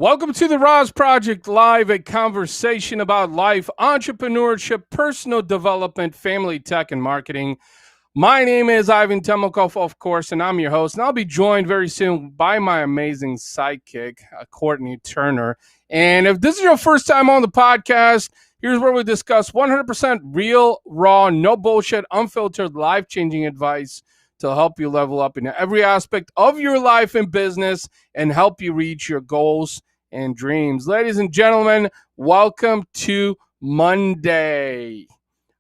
Welcome to the RAS Project Live, a conversation about life, entrepreneurship, personal development, family tech, and marketing. My name is Ivan Temokov, of course, and I'm your host. And I'll be joined very soon by my amazing sidekick, Courtney Turner. And if this is your first time on the podcast, here's where we discuss 100% real, raw, no bullshit, unfiltered, life-changing advice to help you level up in every aspect of your life and business and help you reach your goals and dreams. Ladies and gentlemen, welcome to Monday.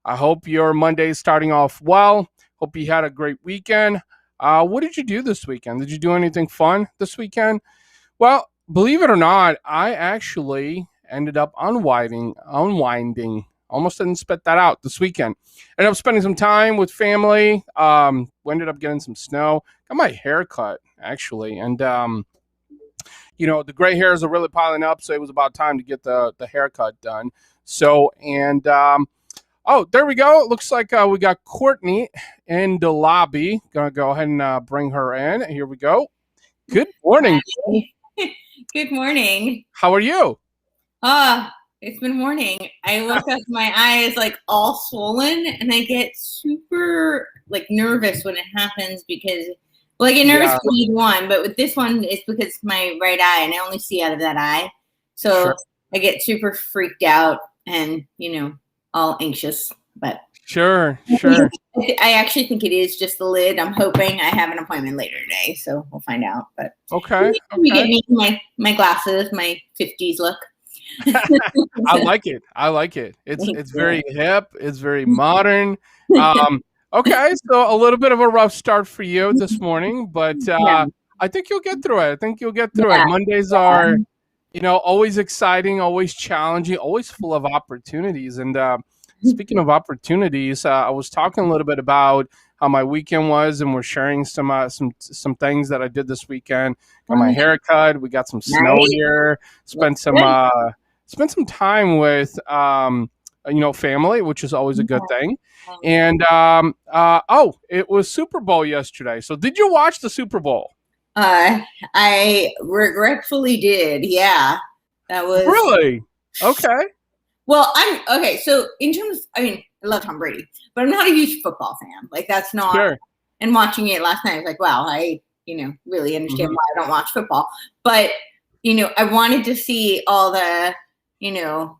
I hope your Monday is starting off well. Hope you had a great weekend. What did you do this weekend? Did you do anything fun this weekend? Well, believe it or not, I actually ended up unwinding. Almost didn't spit that out this weekend. Ended up spending some time with family. We ended up getting some snow. Got my hair cut, actually. And, the gray hairs are really piling up, so it was about time to get the haircut done. So, and, there we go. It looks like we got Courtney in the lobby. Going to go ahead and bring her in. Here we go. Good morning. Good morning. How are you? It's been morning. I woke up, my eyes all swollen, and I get super nervous when it happens because, I get nervous with either one, but with this one, it's because it's my right eye, and I only see out of that eye. So sure. I get super freaked out and, all anxious. But Sure. I actually think it is just the lid. I'm hoping. I have an appointment later today, so we'll find out. But okay. You get me my glasses, my 50s look. I like it. It's very hip. It's very modern. Okay, so a little bit of a rough start for you this morning, but I think you'll get through it. Mondays are, always exciting, always challenging, always full of opportunities. And speaking of opportunities, I was talking a little bit about how my weekend was, and we're sharing some things that I did this weekend. Got my hair cut. We got some snow here. Spent some time with family, which is always a good thing. And it was Super Bowl yesterday. So did you watch the Super Bowl? I regretfully did. Yeah, that was really okay. Well, so in terms, I love Tom Brady, but I'm not a huge football fan. That's not. Sure. And watching it last night, I was like, wow, I really understand why I don't watch football. But I wanted to see all the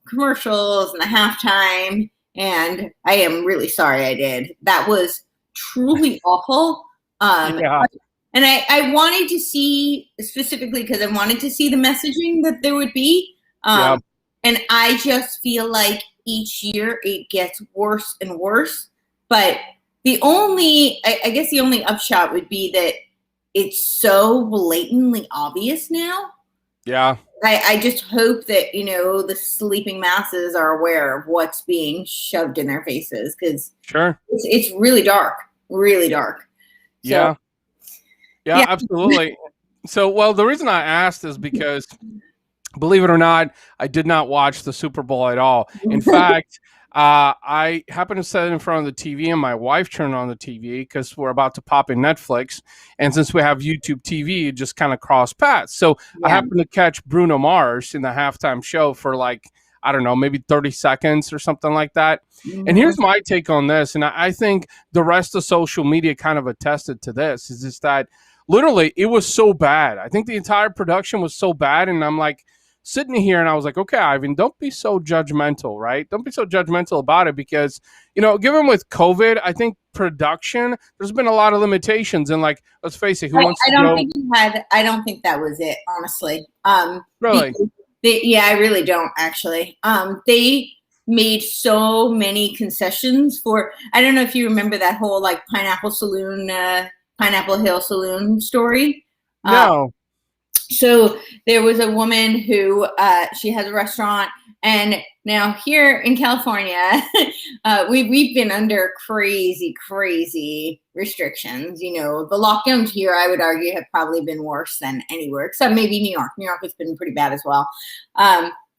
commercials and the halftime, and I am really sorry I did. That was truly awful. Yeah. And I wanted to see, specifically because I wanted to see the messaging that there would be. And I just feel like each year it gets worse and worse. But I guess the only upshot would be that it's so blatantly obvious now. Yeah. I just hope that, the sleeping masses are aware of what's being shoved in their faces, because sure, it's really dark, really dark. So, yeah, absolutely. So, well, the reason I asked is because, believe it or not, I did not watch the Super Bowl at all. In fact, I happened to sit in front of the TV, and my wife turned on the TV because we're about to pop in Netflix. And since we have YouTube TV, it just kind of crossed paths. So I happened to catch Bruno Mars in the halftime show for maybe 30 seconds or something like that. Mm-hmm. And here's my take on this. And I think the rest of social media kind of attested to this, is just that literally it was so bad. I think the entire production was so bad. And I'm sitting here and I was like, okay, Ivan, don't be so judgmental, right? Don't be so judgmental about it because, given with COVID, I think production, there's been a lot of limitations. And let's face it, I don't think that was it, honestly. Really? I really don't, actually. They made so many concessions for, I don't know if you remember that whole Pineapple Hill Saloon story. No. So there was a woman who, she has a restaurant, and now here in California, we've been under crazy restrictions. The lockdowns here, I would argue, have probably been worse than anywhere, except maybe New York. New York has been pretty bad as well.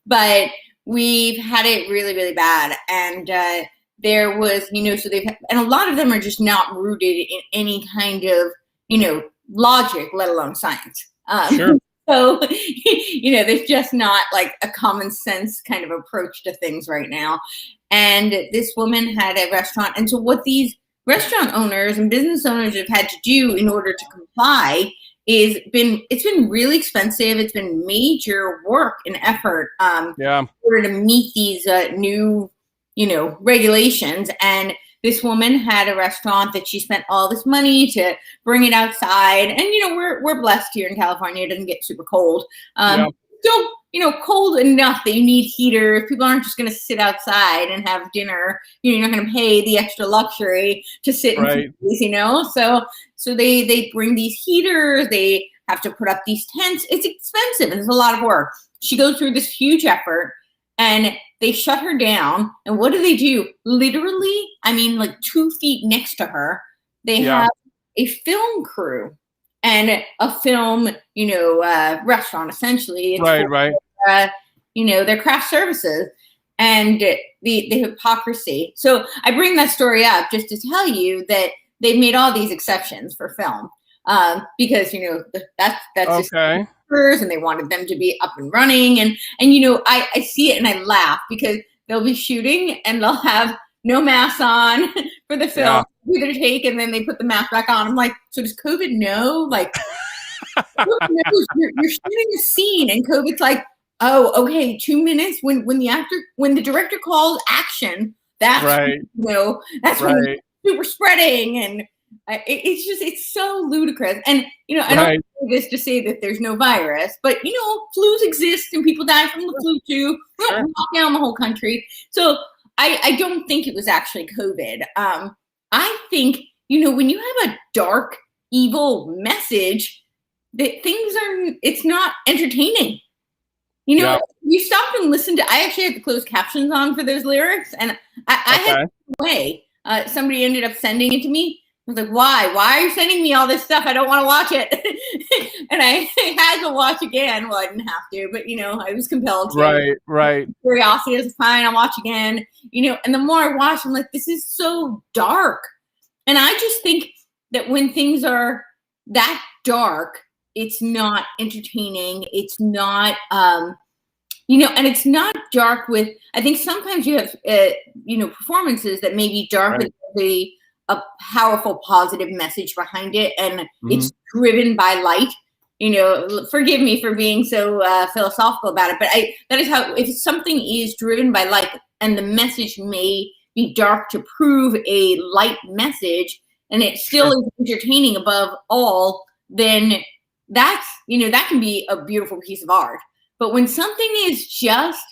But we've had it really, really bad. And there was, so and a lot of them are just not rooted in any kind of, logic, let alone science. Sure. So, there's just not like a common sense kind of approach to things right now. And this woman had a restaurant. And so what these restaurant owners and business owners have had to do in order to comply it's been really expensive. It's been major work and effort in order to meet these new, regulations. And this woman had a restaurant that she spent all this money to bring it outside. And, we're blessed here in California. It doesn't get super cold. Still, cold enough that you need heaters. People aren't just going to sit outside and have dinner. You're not going to pay the extra luxury to sit in place, So they bring these heaters. They have to put up these tents. It's expensive. It's a lot of work. She goes through this huge effort, and they shut her down. And what do? Literally, like 2 feet next to her, they have a film crew and a film, restaurant, essentially. It's their craft services and the hypocrisy. So I bring that story up just to tell you that they've made all these exceptions for film because, that's just and they wanted them to be up and running. And I see it and I laugh because they'll be shooting and they'll have no mask on for the film. Do their take and then they put the mask back on. I'm like, so does COVID know? Like, COVID knows you're shooting a scene and COVID's like, oh, okay, 2 minutes when the director calls action, that's that's when super spreading and it's so ludicrous. And I don't say this to say that there's no virus, but flus exist and people die from the flu too. We don't lock down the whole country, so I don't think it was actually COVID. I think when you have a dark, evil message, that it's not entertaining. You stop and listen to. I actually had the closed captions on for those lyrics, and I had no way. Somebody ended up sending it to me. I was like, why? Why are you sending me all this stuff? I don't want to watch it. And I had to watch again. Well, I didn't have to, but I was compelled to. Right. Curiosity is fine. I'll watch again. And the more I watch, I'm like, this is so dark. And I just think that when things are that dark, it's not entertaining. It's not, and it's not dark with. I think sometimes you have, performances that may be dark with a powerful positive message behind it, and it's driven by light. Forgive me for being so philosophical about it, but that is how. If something is driven by light, and the message may be dark to prove a light message, and it still is entertaining above all, then that's that can be a beautiful piece of art. But when something is just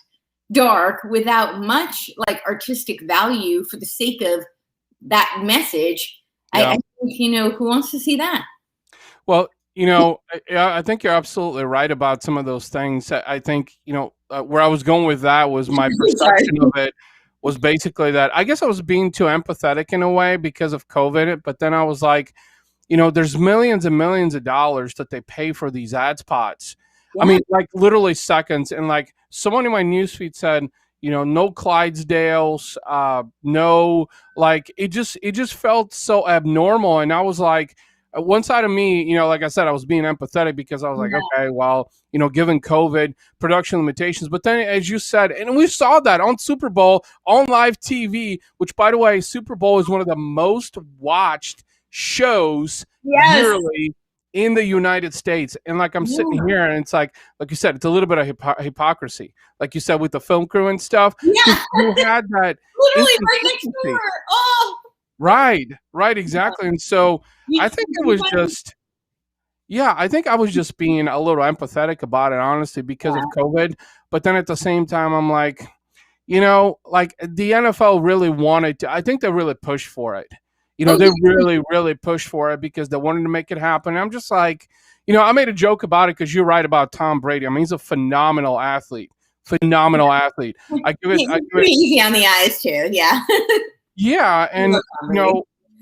dark without much like artistic value for the sake of that message, I think who wants to see that? Well, I think you're absolutely right about some of those things. I think where I was going with that was my perception of it was basically that I guess I was being too empathetic in a way because of COVID, but then I was like, there's millions and millions of dollars that they pay for these ad spots. I mean, like literally seconds. And like someone in my newsfeed said, no Clydesdales, no, like it just felt so abnormal. And I was like, one side of me, like I said, I was being empathetic because I was like, okay, well, given COVID, production limitations. But then, as you said, and we saw that on Super Bowl, on live TV, which, by the way, Super Bowl is one of the most watched shows yearly in the United States. And like I'm sitting here and it's like you said, it's a little bit of hypocrisy. Like you said, with the film crew and stuff. Yeah. You had that. Literally right next door. Oh. Right, exactly. And so I think it was just, I think I was just being a little empathetic about it, honestly, because of COVID. But then at the same time, I'm like, like the NFL really wanted to, I think they really pushed for it. They really, really pushed for it because they wanted to make it happen. And I'm just like, I made a joke about it because you're right about Tom Brady. I mean, he's a phenomenal athlete. I give it pretty easy on the eyes too. Yeah. Yeah, and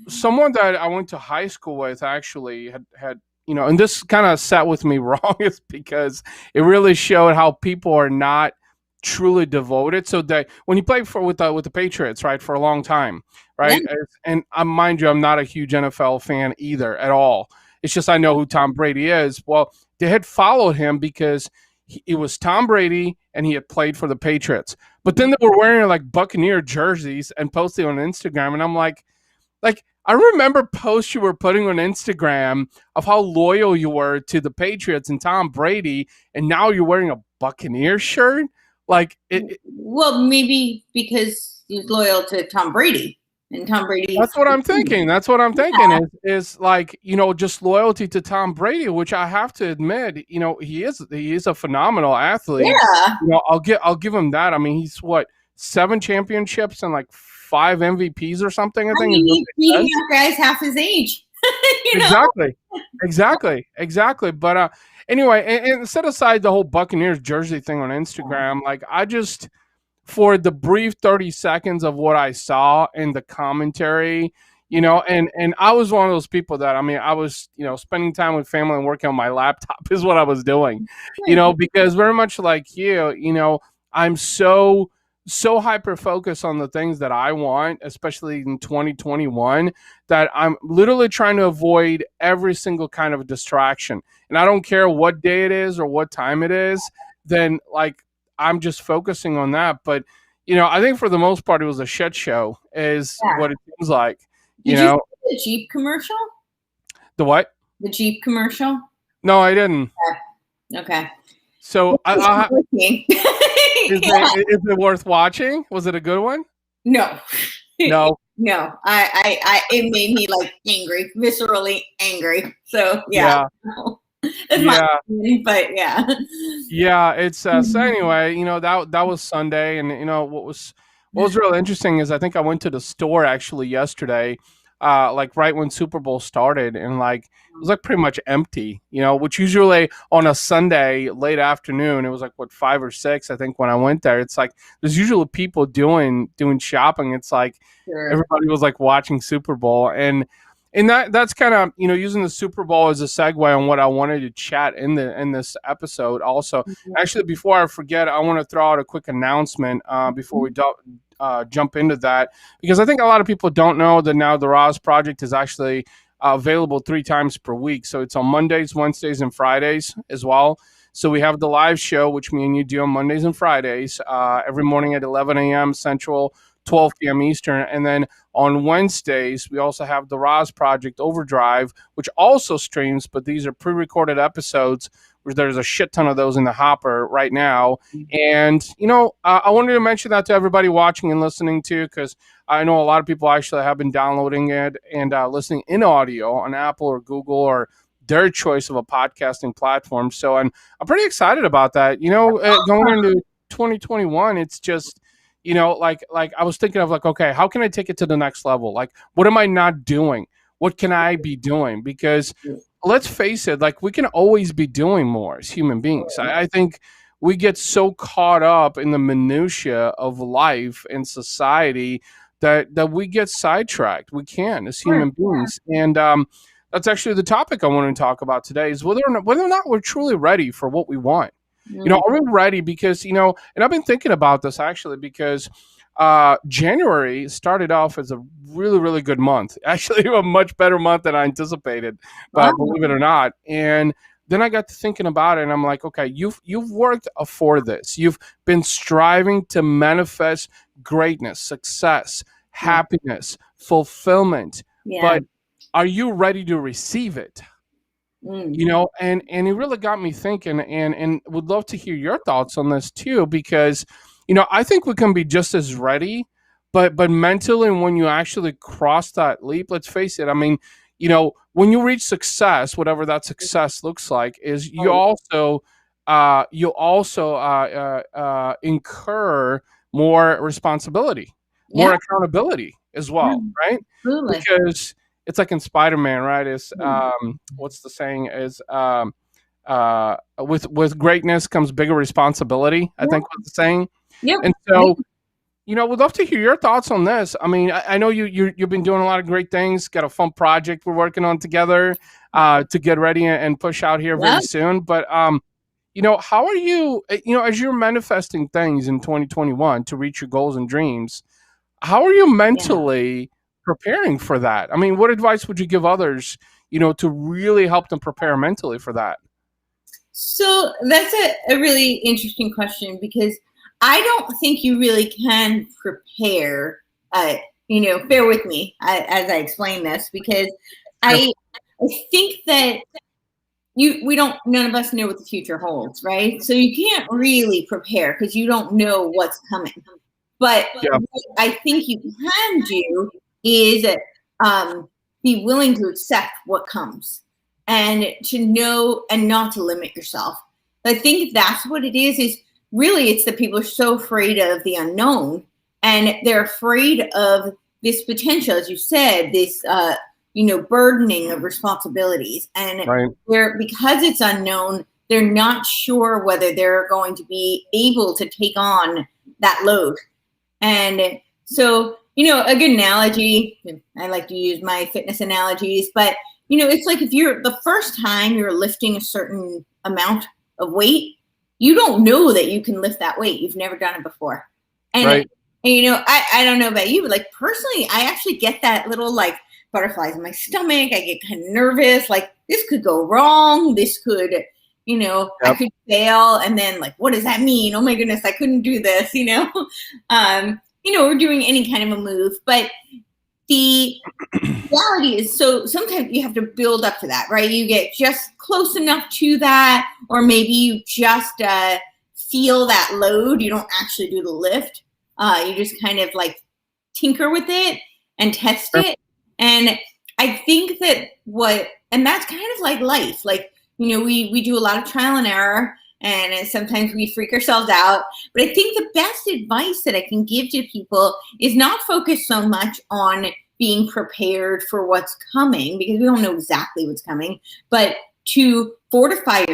someone that I went to high school with actually had and this kind of sat with me wrong is because it really showed how people are not truly devoted. So that when you played with the Patriots, right, for a long time, right, and mind you, I'm not a huge NFL fan either at all. It's just I know who Tom Brady is. Well, they had followed him because it was Tom Brady and he had played for the Patriots. But then they were wearing like Buccaneer jerseys and posting on Instagram. And I'm like, I remember posts you were putting on Instagram of how loyal you were to the Patriots and Tom Brady, and now you're wearing a Buccaneer shirt. Like well, maybe because he's loyal to Tom Brady, and Tom Brady. That's what I'm thinking. That's what I'm thinking is like, just loyalty to Tom Brady, which I have to admit, he is a phenomenal athlete. Yeah. I'll give him that. I mean, he's what, 7 championships and like 5 MVPs or something, I think. He's beating out guys half his age. Exactly. But anyway, and set aside the whole Buccaneers jersey thing on Instagram, like I just, for the brief 30 seconds of what I saw in the commentary, and I was one of those people that, I mean, I was, spending time with family and working on my laptop is what I was doing, because very much like you, I'm so hyper focused on the things that I want, especially in 2021, that I'm literally trying to avoid every single kind of distraction. And I don't care what day it is or what time it is, then like, I'm just focusing on that. But, I think for the most part, it was a shit show is what it seems like, Did you see the Jeep commercial? The what? The Jeep commercial? No, I didn't. Okay. So is it worth watching? Was it a good one? No. No. No. It made me like angry, viscerally angry. So yeah. That's my opinion, but yeah. Yeah, it's so anyway, that was Sunday, and what was really interesting is I think I went to the store actually yesterday, like right when Super Bowl started, and like it was like pretty much empty, which usually on a Sunday late afternoon, it was like what, 5 or 6, I think, when I went there. It's like there's usually people doing shopping. It's like everybody was like watching Super Bowl, and that's kind of using the Super Bowl as a segue on what I wanted to chat in this episode. Also, actually, before I forget, I want to throw out a quick announcement before we jump into that, because I think a lot of people don't know that now the RAS Project is actually available 3 times per week. So it's on Mondays, Wednesdays, and Fridays as well. So we have the live show, which me and you do on Mondays and Fridays, every morning at 11 a.m. Central, 12 p.m. Eastern. And then on Wednesdays, we also have the RAS Project Overdrive, which also streams, but these are pre-recorded episodes. There's a shit ton of those in the hopper right now. And, I wanted to mention that to everybody watching and listening to, because I know a lot of people actually have been downloading it and listening in audio on Apple or Google or their choice of a podcasting platform. So I'm pretty excited about that. Going into 2021, it's just, like I was thinking of like, okay, how can I take it to the next level? Like, what am I not doing? What can I be doing? Because let's face it, like we can always be doing more as human beings. I think we get so caught up in the minutia of life and society that we get sidetracked. We can as human beings. And that's actually the topic I want to talk about today, is whether or not we're truly ready for what we want. Are we ready? Because, and I've been thinking about this actually, because January started off as a really, really good month. Actually, a much better month than I anticipated, but believe it or not. And then I got to thinking about it, and I'm like, okay, you've worked for this. You've been striving to manifest greatness, success, happiness, fulfillment. But are you ready to receive it? And it really got me thinking, and would love to hear your thoughts on this too, because I think we can be just as ready, but mentally, when you actually cross that leap, let's face it, I mean, when you reach success, whatever that success looks like, is you also incur more responsibility, more accountability as well, right? Absolutely. Because it's like in Spider-Man, right? Is what's the saying? Is with greatness comes bigger responsibility, I think was the saying. Yep. And so, we'd love to hear your thoughts on this. I mean, I know you've been doing a lot of great things. Got a fun project we're working on together to get ready and push out here very soon. But how are you? As you're manifesting things in 2021 to reach your goals and dreams, how are you mentally preparing for that? I mean, what advice would you give others, to really help them prepare mentally for that? So that's a really interesting question, because I don't think you really can prepare. Bear with me as I explain this, because Sure. I I think that we don't none of us know what the future holds, right? So you can't really prepare because you don't know what's coming. But Yeah. what I think you can do is um, be willing to accept what comes, and to know and not to limit yourself. I think that's what it is. Is really, it's that people are so afraid of the unknown, and they're afraid of this potential, as you said, this burdening of responsibilities, and Right. they're, because it's unknown, they're not sure whether they're going to be able to take on that load. And so, a good analogy, I like to use my fitness analogies, but it's like, if you're the first time you're lifting a certain amount of weight, you don't know that you can lift that weight. You've never done it before. And, Right. I don't know about you, but like personally, I actually get that little like butterflies in my stomach. I get kind of nervous. Like, this could go wrong. This could, I Yep. could fail. And then, like, what does that mean? Oh my goodness, I couldn't do this, we're doing any kind of a move. But the reality is, so sometimes you have to build up to that, right? You get just close enough to that, or maybe you just feel that load. You don't actually do the lift. You just kind of like tinker with it and test Sure. it. And I think that and that's kind of like life. Like, we do a lot of trial and error, and sometimes we freak ourselves out. But I think the best advice that I can give to people is not focus so much on being prepared for what's coming, because we don't know exactly what's coming, but to fortify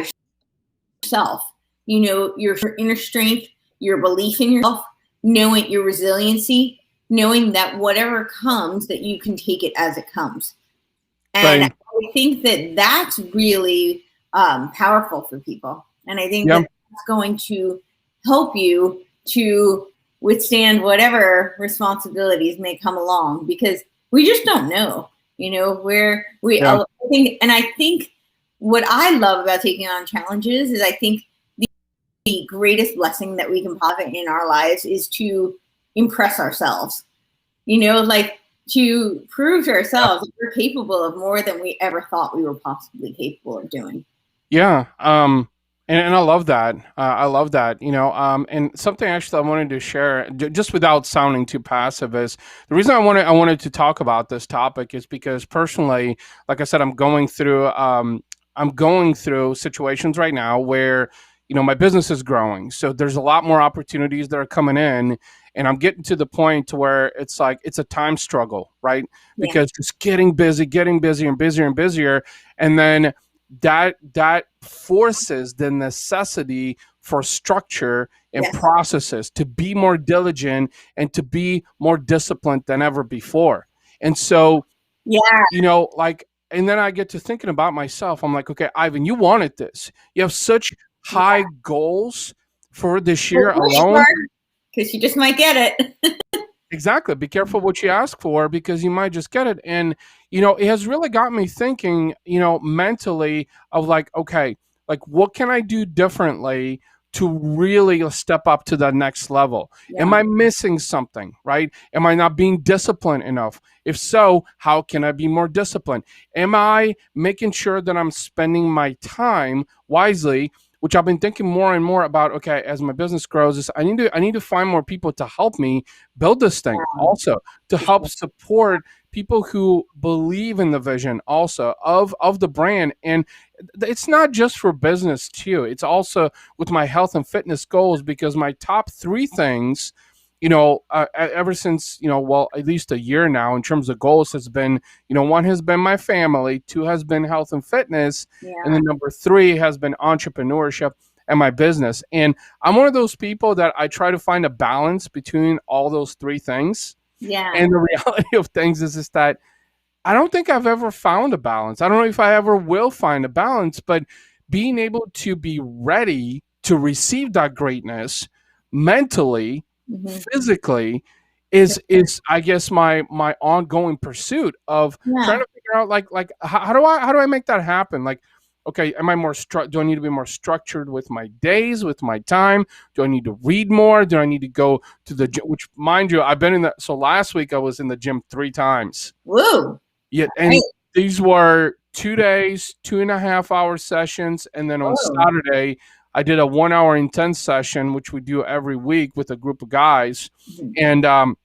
yourself, your inner strength, your belief in yourself, knowing your resiliency, knowing that whatever comes, that you can take it as it comes. And Right. I think that that's really powerful for people. And I think Yeah. that that's going to help you to withstand whatever responsibilities may come along, because we just don't know, where Yeah. I think. And I think what I love about taking on challenges is, I think the greatest blessing that we can have in our lives is to impress ourselves, like, to prove to Yeah. ourselves that we're capable of more than we ever thought we were possibly capable of doing. Yeah. And I love that. I love that. And something actually I wanted to share, just without sounding too passive, is the reason I wanted to talk about this topic is because personally, like I said, I'm going through situations right now where my business is growing, so there's a lot more opportunities that are coming in, and I'm getting to the point to where it's like it's a time struggle, right? Yeah. Because it's getting busier and busier and busier, and then that forces the necessity for structure and Yes. processes, to be more diligent and to be more disciplined than ever before. And so, Yeah. like, and then I get to thinking about myself. I'm like, okay, Ivan, you wanted this. You have such high Yeah. goals for this Well, year push alone. hard, because you just might get it. Exactly. Be careful what you ask for, because you might just get it. And, it has really got me thinking, mentally, of like, okay, like, what can I do differently to really step up to that next level? Am Yeah. I missing something, right? Am I not being disciplined enough? If so, how can I be more disciplined? Am I making sure that I'm spending my time wisely? Which I've been thinking more and more about. Okay, as my business grows, is I need to find more people to help me build this thing, also to For sure. help support people who believe in the vision, also of the brand. And it's not just for business too, it's also with my health and fitness goals, because my top three things, ever since, well, at least a year now, in terms of goals, has been, one has been my family, two has been health and fitness, and Yeah. then number three has been entrepreneurship and my business. And I'm one of those people that I try to find a balance between all those three things. Yeah. And the reality of things is that I don't think I've ever found a balance. I don't know if I ever will find a balance, but being able to be ready to receive that greatness mentally, Hmm. physically, is I guess my ongoing pursuit of trying Yeah. to figure out, like how do I make that happen? Like, okay, am I do I need to be more structured with my days, with my time? Do I need to read more? Do I need to go to the gym? Which, mind you, I've been in that. So last week I was in the gym 3 times. Woo. Yeah, Right. and these were 2 days, 2.5 hour sessions, and then on Whoa. Saturday I did a 1 hour intense session, which we do every week with a group of guys, Mhm. and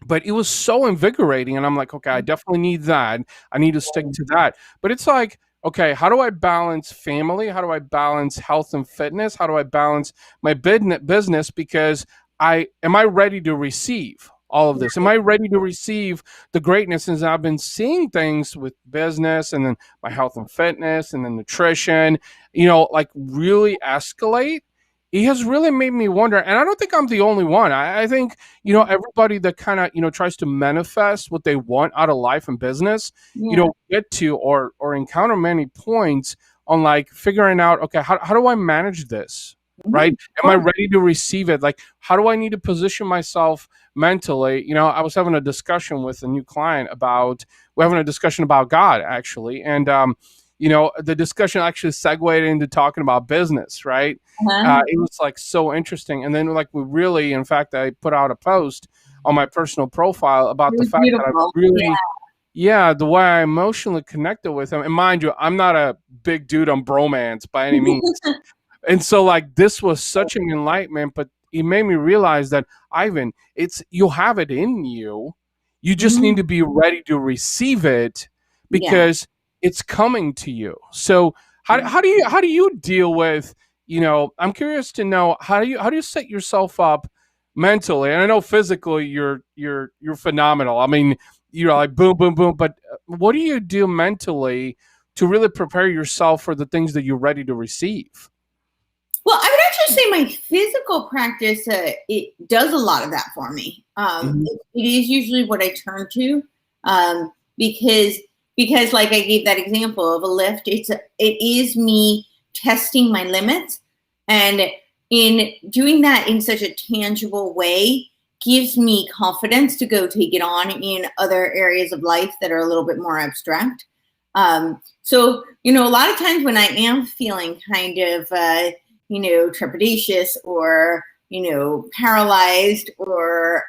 but it was so invigorating, and I'm like, okay, I definitely need that. I need to stick to that. But it's like, okay, how do I balance family? How do I balance health and fitness? How do I balance my business? Because I ready to receive all of this? Am I ready to receive the greatness? Since I've been seeing things with business and then my health and fitness and then nutrition, like really escalate. It has really made me wonder, and I don't think I'm the only one. I think everybody that kind of tries to manifest what they want out of life and business, Yeah. get to or encounter many points on like figuring out, okay, how do I manage this, right? Mhm. Am I Sure. ready to receive it? Like, how do I need to position myself mentally? I was having a discussion with a new client about we're having a discussion about God, actually, and the discussion actually segued into talking about business, right? Uh-huh. It was like so interesting. And then like we really, in fact, I put out a post on my personal profile about It the was fact that I beautiful. Yeah. really, yeah, the way I emotionally connected with him. And mind you, I'm not a big dude on bromance by any means. And so like this was such an enlightenment, but it made me realize that, Ivan, you have it in you. You just need Mhm. to be ready to receive it Yeah. because it's coming to you. So Yeah. how do you deal with, I'm curious to know, how do you set yourself up mentally? And I know physically you're phenomenal. I mean, you're like boom boom boom, but what do you do mentally to really prepare yourself for the things that you're ready to receive? Well, I would actually say my physical practice, it does a lot of that for me. Mhm. It is usually what I turn to, um, because like I gave that example of a lift. It is me testing my limits, and in doing that in such a tangible way gives me confidence to go take it on in other areas of life that are a little bit more abstract. So a lot of times when I am feeling kind of trepidatious or paralyzed or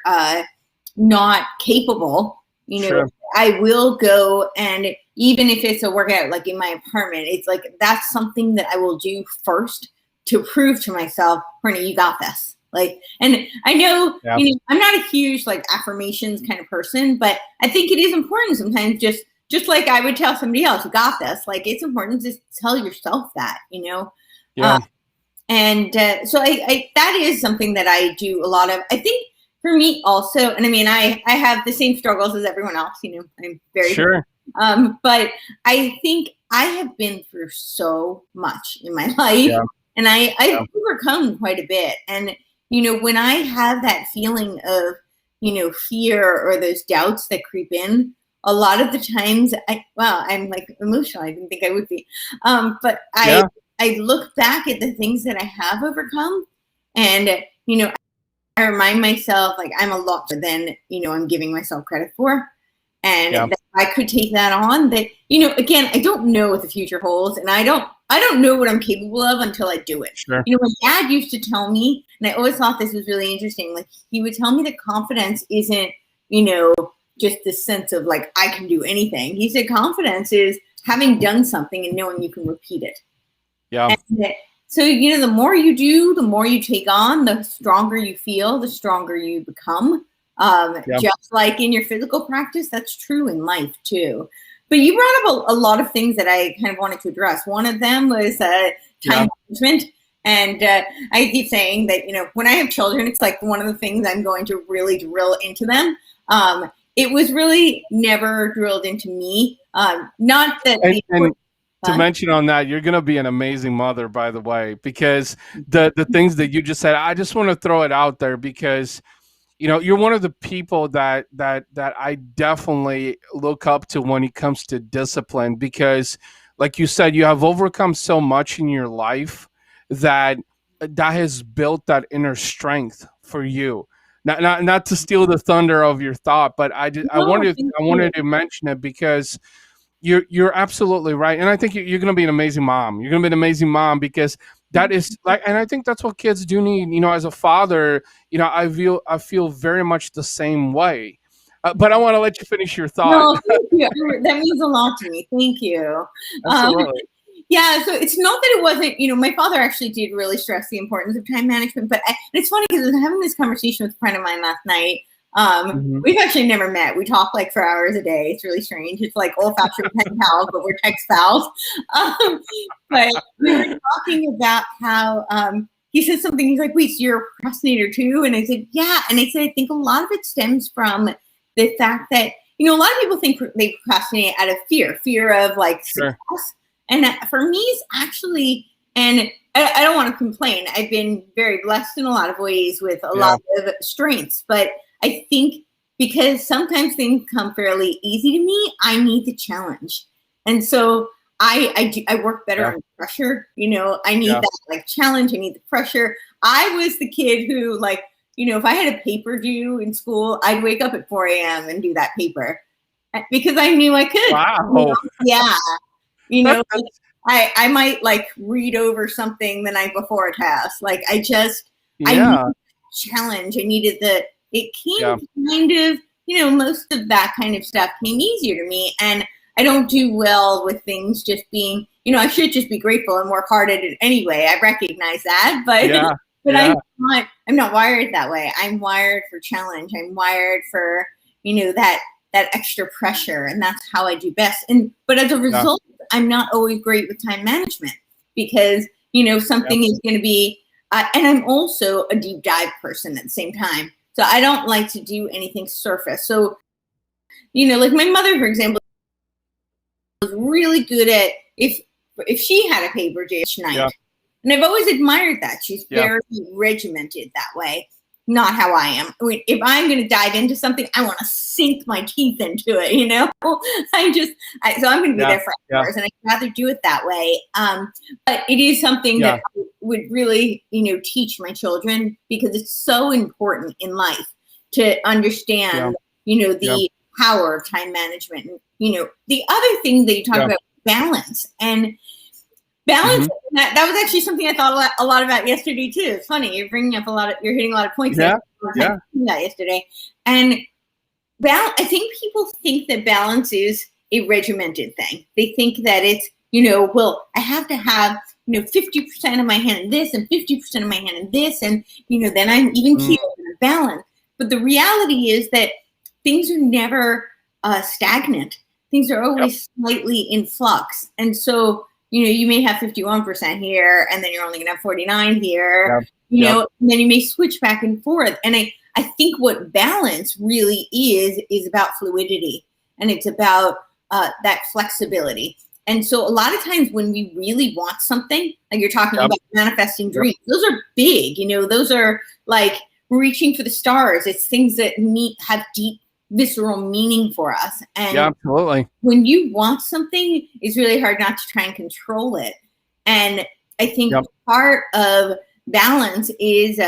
not capable, Sure. I will go, and even if it's a workout like in my apartment, it's like that's something that I will do first to prove to myself, Courtney, you got this. Like, and I know, Yeah. I'm not a huge like affirmations kind of person, but I think it is important sometimes, just like I would tell somebody else, you got this. Like, it's important to tell yourself that. Uh, Yeah. and so I that is something that I do a lot of. I think for me also, and I mean, I have the same struggles as everyone else. I'm very Sure. but I think I have been through so much in my life, Yeah. and I've Yeah. overcome quite a bit. And when I have that feeling of fear or those doubts that creep in, a lot of the times I'm like emotional. I didn't think I would be, but Yeah. I look back at the things that I have overcome, and I remind myself like I'm a lot more than I'm giving myself credit for, Yeah. and that I could take that on. That again, I don't know what the future holds, and I don't know what I'm capable of until I do it. Sure. My dad used to tell me, and I always thought this was really interesting. Like, he would tell me that confidence isn't just this sense of like I can do anything. He said confidence is having done something and knowing you can repeat it. Yeah. And so, the more you do, the more you take on, the stronger you feel, the stronger you become. Yeah. Just like in your physical practice, that's true in life too. But you brought up a lot of things that I kind of wanted to address. One of them was Yeah. time management. And I keep saying that, when I have children, it's like one of the things I'm going to really drill into them. It was really never drilled into me. Not that And the and to fun. mention on that, you're gonna be an amazing mother, by the way, because the things that you just said, I just want to throw it out there because you're one of the people that I definitely look up to when it comes to discipline because, like you said, you have overcome so much in your life that has built that inner strength for you. Not to steal the thunder of your thought, but I No, thank you. wanted to mention it because You're absolutely right, and I think you're going to be an amazing mom. You're going to be an amazing mom because that is like, and I think that's what kids do need. As a father, I feel very much the same way. But I want to let you finish your thought. No, thank you. That means a lot to me. Thank you. Um, Absolutely. yeah, so it's not that it wasn't, my father actually did really stress the importance of time management, but and it's funny because I was having this conversation with a friend of mine last night. Hmm. We've actually never met. We talk like for hours a day. It's really strange. It's like old-fashioned pen pals, but we're text pals. But we were talking about how he said something. He's like, "Wait, so you're a procrastinator too?" And I said, "Yeah." And I said, "I think a lot of it stems from the fact that a lot of people think they procrastinate out of fear of like Sure. success." And for me, it's actually, and I don't want to complain. I've been very blessed in a lot of ways with a Yeah. lot of strengths, but I think because sometimes things come fairly easy to me, I need the challenge. And so I work better Yeah. under pressure. I need Yeah. that like challenge. I need the pressure. I was the kid who like, if I had a paper due in school, I'd wake up at 4 a.m. and do that paper because I knew I could. Wow. Yeah. That, Like, that's I might like read over something the night before a task. Like I needed yeah. challenge. I needed it Yeah. came kind of, most of that kind of stuff came easier to me. And I don't do well with things just being, I should just be grateful and work hard at it anyway. I recognize that, but Yeah. but Yeah. I'm not wired that way. I'm wired for challenge. I'm wired for, that extra pressure, and that's how I do best. But as a Yeah. result, I'm not always great with time management because Yeah. something is going to be. And I'm also a deep dive person at the same time, so I don't like to do anything surface. So like my mother, for example, was really good at if she had a paper day each night, Yeah. and I've always admired that. She's Yeah. very regimented that way. Not how I am. I mean, if I'm going to dive into something, I want to sink my teeth into it. So I'm going to be Yeah. there for Yeah. hours, and I'd rather do it that way. But it is something Yeah. that I would really, teach my children because it's so important in life to Yeah. understand, Yeah. the power of time management. And, the other thing that you talked Yeah. about, balance. And balance, Hmm. that was actually something I thought a lot about yesterday too. It's funny, you're hitting a lot of points there. Yeah. Yeah. That yesterday. And I think people think that balance is a regimented thing. They think that it's, well, I have to have, 50% of my hand in this and 50% of my hand in this. And, then I'm even Mm. keeled and balanced. But the reality is that things are never stagnant. Things are Yep. always slightly in flux. And so, you may have 51% here, and then you're only going to have 49 here, Yep. Yep. and then you may switch back and forth. And I think what balance really is about fluidity, and it's about that flexibility. And so a lot of times when we really want something, like you're talking Yep. about manifesting Yep. dreams, those are big, those are like reaching for the stars. It's things that have deep visceral meaning for us. And Yeah. Absolutely. when you want something, it's really hard not to try and control it. And I think Yep. part of balance is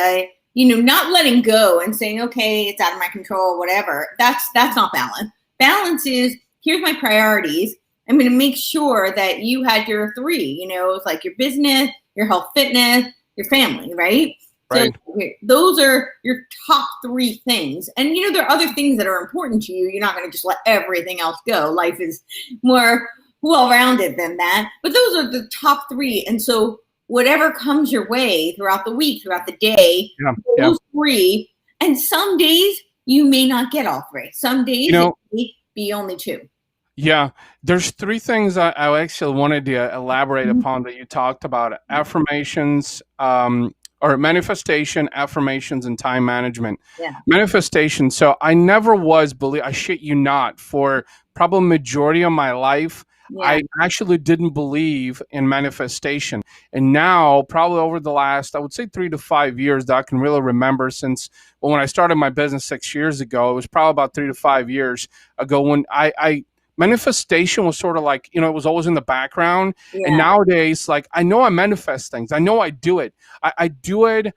not letting go and saying, okay, it's out of my control, whatever. That's not balance. Balance is, here's my priorities. I'm going to make sure that you had your three, it's like your business, your health, fitness, your family, right? Right. So those are your top three things. And, there are other things that are important to you. You're not going to just let everything else go. Life is more well-rounded than that. But those are the top three. And so whatever comes your way throughout the week, throughout the day, Yeah. those Yeah. three. And some days you may not get all three. Some days it may be only two. Yeah, there's three things I actually wanted to elaborate upon that you talked about: affirmations, or manifestation, affirmations, and time management. Yeah. Manifestation. So I never was I shit you not, for probably majority of my life, Yeah. I actually didn't believe in manifestation. And now, probably over the last, I would say 3 to 5 years that I can really remember, since when I started my business 6 years ago, it was probably about 3 to 5 years ago when I manifestation was sort of like, it was always in the background. Yeah. And nowadays, like, I know I manifest things. I know I do it. I do it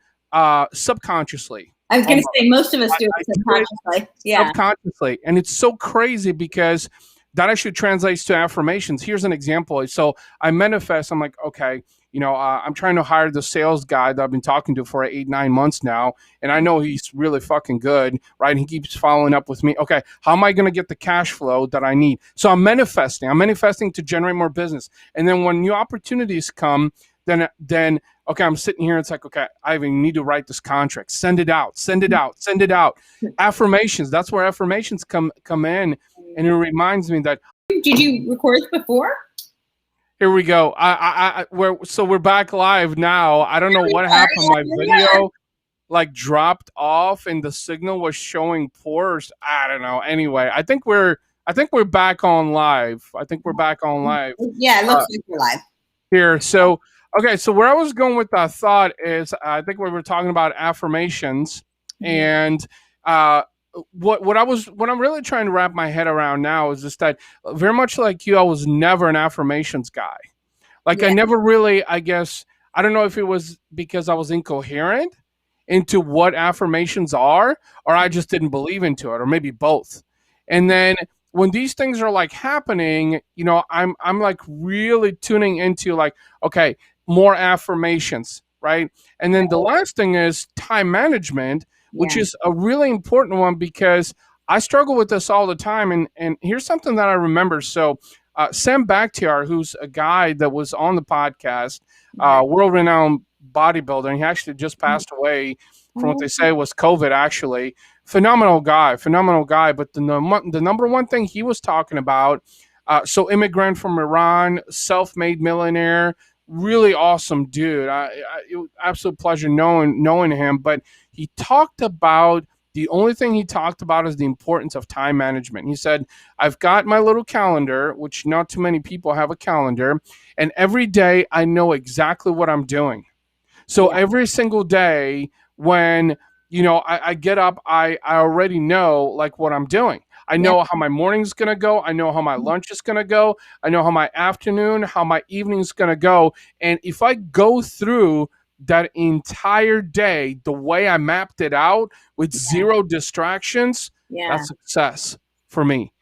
subconsciously. I was going to say most of us do it I do it subconsciously. Yeah. subconsciously. And it's so crazy because that actually translates to affirmations. Here's an example. So I manifest, I'm like, okay, I'm trying to hire the sales guy that I've been talking to for 8, 9 months now. And I know he's really fucking good, right? And he keeps following up with me. Okay, how am I going to get the cash flow that I need? So I'm manifesting to generate more business. And then when new opportunities come, then okay, I'm sitting here. It's like, okay, I even need to write this contract. Send it out. Affirmations. That's where affirmations come in, and it reminds me that. Did you record before? Here we go. We're back live now. I don't know what happened. My video like dropped off, and the signal was showing poor. I don't know. Anyway, I think we're back on live. Yeah, it looks like we're live here. So okay, so where I was going with that thought is, I think we were talking about affirmations, and what I'm really trying to wrap my head around now is just that, very much like you, I was never an affirmations guy. Like, I never really, I guess, I don't know if it was because I was incoherent into what affirmations are, or I just didn't believe into it, or maybe both. And then when these things are like happening, I'm like really tuning into like, okay, more affirmations, right? And then the last thing is time management, which is a really important one, because I struggle with this all the time. And here's something that I remember. So Sam Bakhtiar, who's a guy that was on the podcast, world-renowned bodybuilder, and he actually just passed away from what they say was COVID, actually. Phenomenal guy. But the number one thing he was talking about, so immigrant from Iran, self-made millionaire, really awesome dude. It was absolute pleasure knowing him. But he talked about, the only thing he talked about is the importance of time management. He said, I've got my little calendar, which not too many people have a calendar, and every day I know exactly what I'm doing. So every single day when, I get up, I already know like what I'm doing. I know how my morning's going to go. I know how my lunch is going to go. I know how my afternoon, how my evening's going to go. And if I go through that entire day the way I mapped it out with zero distractions, that's success for me.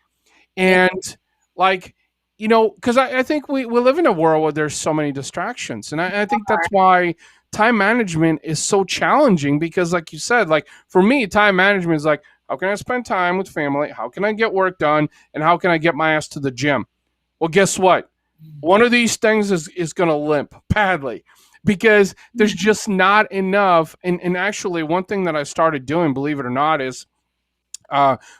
And like, because I think we live in a world where there's so many distractions. And I think that's why time management is so challenging, because like you said, like for me, time management is like, how can I spend time with family? How can I get work done? And how can I get my ass to the gym? Well, guess what? One of these things is going to limp badly, because there's just not enough. And actually, one thing that I started doing, believe it or not, is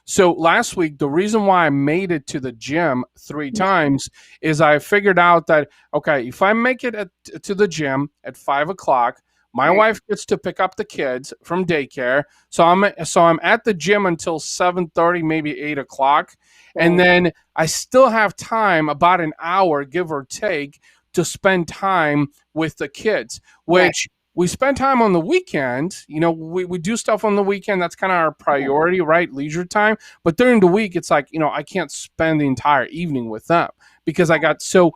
so last week, the reason why I made it to the gym 3 times is I figured out that, okay, if I make it to the gym at 5 o'clock, my wife gets to pick up the kids from daycare. So I'm at the gym until 7:30, maybe 8 o'clock. And then I still have time, about an hour, give or take, to spend time with the kids, which we spend time on the weekend. We do stuff on the weekend. That's kind of our priority, right? Leisure time. But during the week, it's like, I can't spend the entire evening with them, because so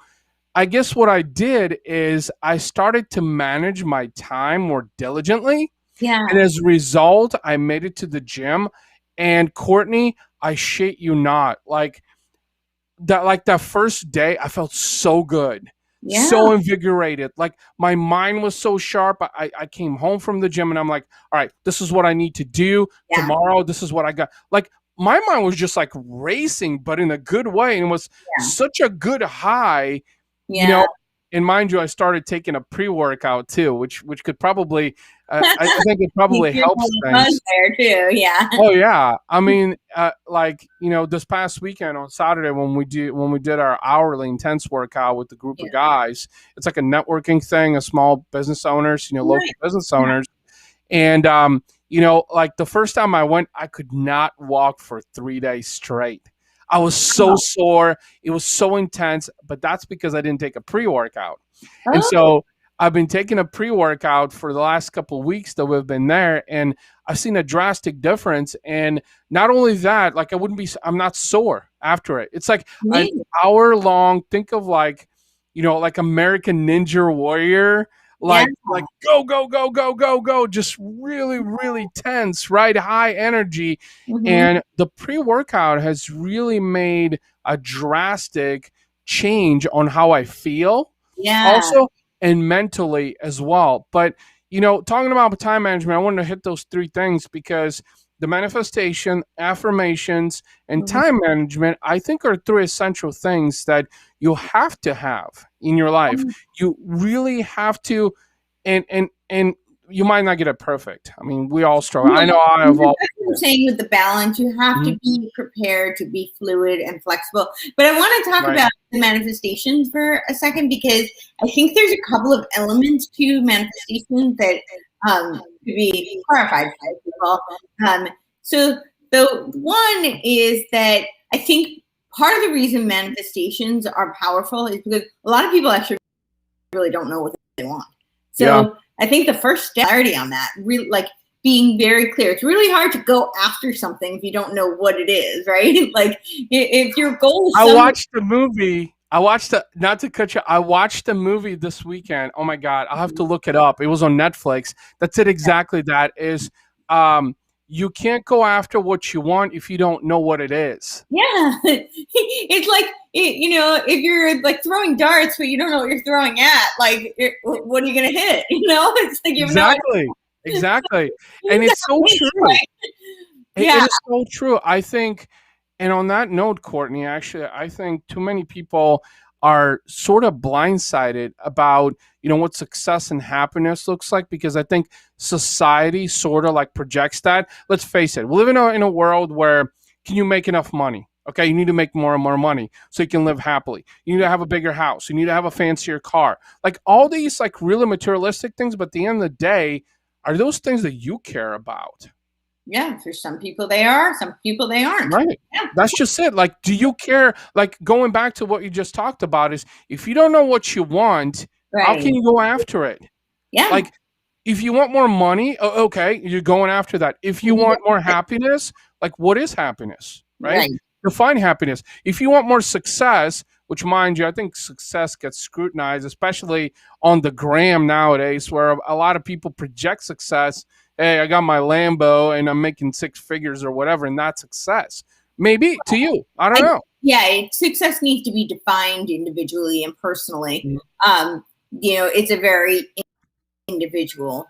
I guess what I did is I started to manage my time more diligently. Yeah. And as a result, I made it to the gym. And Courtney, I shit you not, like that first day, I felt so good. Yeah. So invigorated. Like my mind was so sharp. I came home from the gym and I'm like, all right, this is what I need to do tomorrow. This is what I got. Like my mind was just like racing, but in a good way. And it was such a good high, and mind you, I started taking a pre-workout too, which could probably, I think it probably helps things. There too, yeah. Oh yeah, I mean, this past weekend on Saturday when we did our hourly intense workout with the group of guys, it's like a networking thing, a small business owners, local business owners, and like the first time I went, I could not walk for 3 days straight. I was so sore. It was so intense, but that's because I didn't take a pre-workout. And so I've been taking a pre-workout for the last couple of weeks that we've been there, and I've seen a drastic difference. And not only that, like I'm not sore after it. It's like an hour long, think of like, like American Ninja Warrior, Yeah. like go, go, go, go, go, go, just really, really tense, right? High energy. Hmm. And the pre-workout has really made a drastic change on how I feel Yeah. also, and mentally as well. But talking about time management, I wanted to hit those three things because the manifestation, affirmations, and Mhm. time management, I think, are three essential things that you have to have in your life. You really have to, and you might not get it perfect. I mean, we all struggle. I No, know I have all. that's what I'm saying with the balance. You have to Mhm. be prepared to be fluid and flexible. But I want to talk Right. about the manifestations for a second because I think there's a couple of elements to manifestations that could be clarified by people. Um, so the one is that I think part of the reason manifestations are powerful is because a lot of people actually really don't know what they want. Yeah. So I think the first step, clarity on that, really like being very clear. It's really hard to go after something if you don't know what it is, right? Like if your goal is I some, watched the movie. I watched the not to cut you. I watched the movie this weekend. Oh my god, I'll have to look it up. It was on Netflix. That's it exactly. That is, um, you can't go after what you want if you don't know what it is. yeah, it's like if you're like throwing darts but you don't know what you're throwing at, like what are you gonna hit? It's like you have no Exactly. Exactly. And idea. it's so true. It Yeah, is so true. I think, and on that note, Courtney, actually, I think too many people are sort of blindsided about, what success and happiness looks like because I think society sort of like projects that. Let's face it, we live in a world where can you make enough money? Okay, you need to make more and more money so you can live happily. You need to have a bigger house. You need to have a fancier car. Like all these like really materialistic things, but at the end of the day, are those things that you care about? yeah. For some people they are, some people they aren't. Right. Yeah, That's just it. Like, do you care? Like, going back to what you just talked about is if you don't know what you want, how right. can you go after it? Yeah, Like, if you want more money, okay, you're going after that. If you want more happiness, like, what is happiness? Right? right. Define happiness. If you want more success, which, mind you, I think success gets scrutinized, especially on the gram nowadays, where a lot of people project success. Hey, I got my Lambo and I'm making six figures or whatever, and that's success. Maybe to you. I don't I, know. yeah, success needs to be defined individually and personally. Mhm. Um, it's a very individual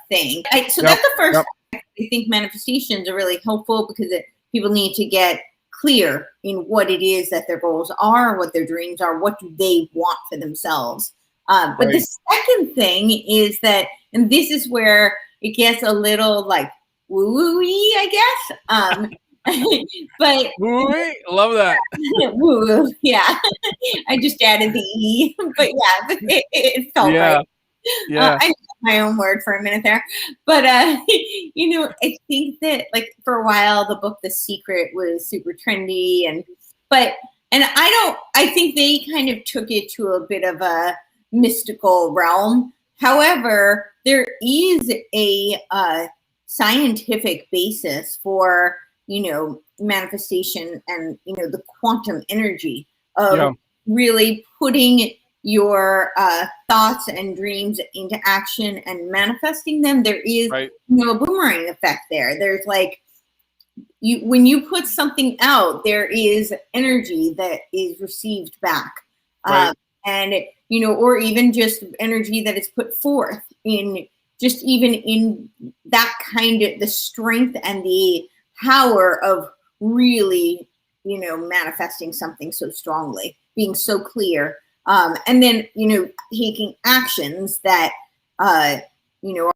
thing. So Yep. that's the first. Yep. I think manifestations are really helpful because people need to get clear in what it is that their goals are, what their dreams are, what do they want for themselves. But the Right. second thing is that, and this is where it gets a little like woo-woo-y, I guess. But Ooh, love that. woo, yeah. I just added the E, but yeah, but it felt right. Yeah. Yeah. I used my own word for a minute there, but I think that like for a while the book The Secret was super trendy, I think they kind of took it to a bit of a mystical realm. However, there is a scientific basis for manifestation and the quantum energy of Yeah. really putting your thoughts and dreams into action and manifesting them. There is Right. a boomerang effect there. There's like when you put something out, there is energy that is received back, Right. um, and or even just energy that is put forth in just even in that kind of the strength and the power of really manifesting something so strongly, being so clear, and then taking actions that uh, you know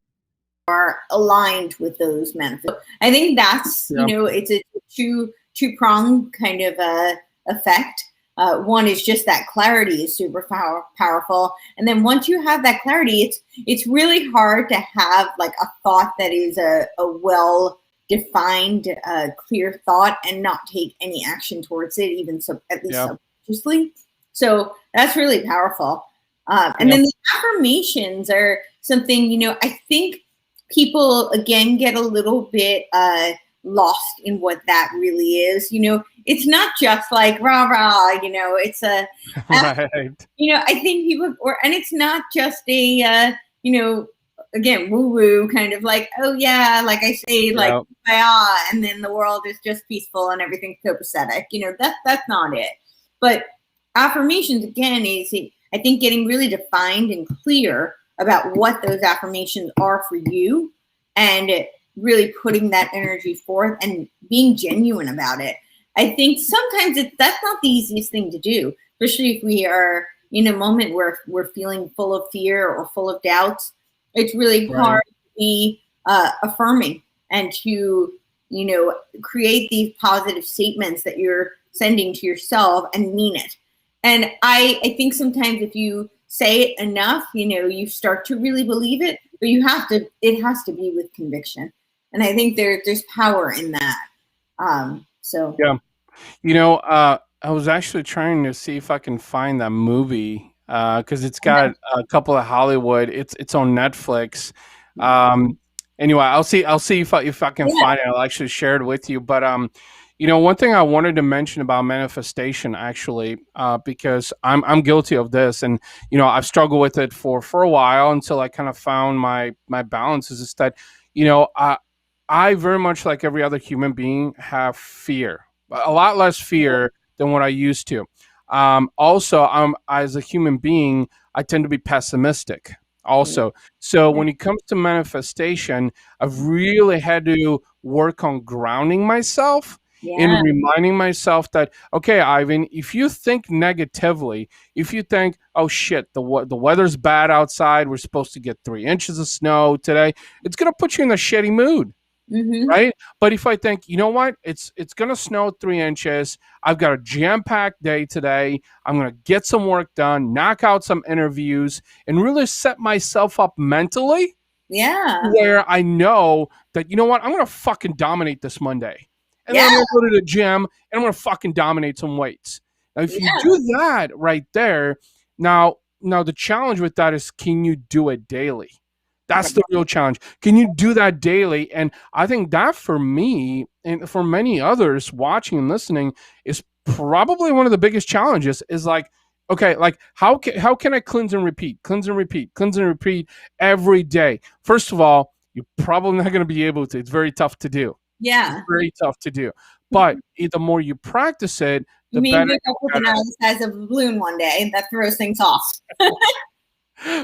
are aligned with those manifestations. I think that's Yeah. it's a two pronged kind of effect. One is just that clarity is super powerful, and then once you have that clarity, it's really hard to have like a thought that is a well defined, clear thought and not take any action towards it, even so at least Yeah. subconsciously. So that's really powerful. And Yeah. then the affirmations are something I think people again get a little bit lost in what that really is. It's not just like rah rah. It's a Right. I think people and it's not just a again, woo woo kind of like, oh yeah, like I say, like, Yeah. and then the world is just peaceful and everything's copacetic. That's not it. But affirmations, again, is, I think, getting really defined and clear about what those affirmations are for you, and really putting that energy forth and being genuine about it. I think sometimes that's not the easiest thing to do, especially if we are in a moment where we're feeling full of fear or full of doubts. It's really Right. hard to be affirming and to, create these positive statements that you're sending to yourself and mean it. And I think sometimes if you say it enough, you start to really believe it, but it has to be with conviction. And I think there's power in that. So Yeah. I was actually trying to see if I can find that movie because it's got a couple of Hollywood. It's on Netflix. Um, anyway, I'll see if I can yeah, find it. I'll actually share it with you. But one thing I wanted to mention about manifestation actually, because I'm guilty of this, and I've struggled with it for a while until I kind of found my balance. Is just that I very much, like every other human being, have fear, a lot less fear than what I used to. Also, as a human being, I tend to be pessimistic. Also, so when it comes to manifestation, I've really had to work on grounding myself and yeah, reminding myself that, okay, Ivan, if you think negatively, if you think, oh shit, the weather's bad outside, we're supposed to get 3 inches of snow today, it's gonna put you in a shitty mood, mm-hmm, right? But if I think, you know what, it's gonna snow 3 inches. I've got a jam-packed day today. I'm gonna get some work done, knock out some interviews, and really set myself up mentally yeah, where I know that, you know what, I'm gonna fucking dominate this Monday. And then yeah, I'm gonna go to the gym and I'm gonna fucking dominate some weights. Now, if you yeah, do that right there, now the challenge with that is, can you do it daily? That's right, the real challenge. Can you do that daily? And I think that, for me and for many others watching and listening, is probably one of the biggest challenges. Is like, okay, like how can I cleanse and repeat, cleanse and repeat every day? First of all, you're probably not going to be able to. It's very tough to do. It's yeah. very tough to do. But the more you practice it, You the may better wake you up with get an eye the size of a balloon one day. That throws things off.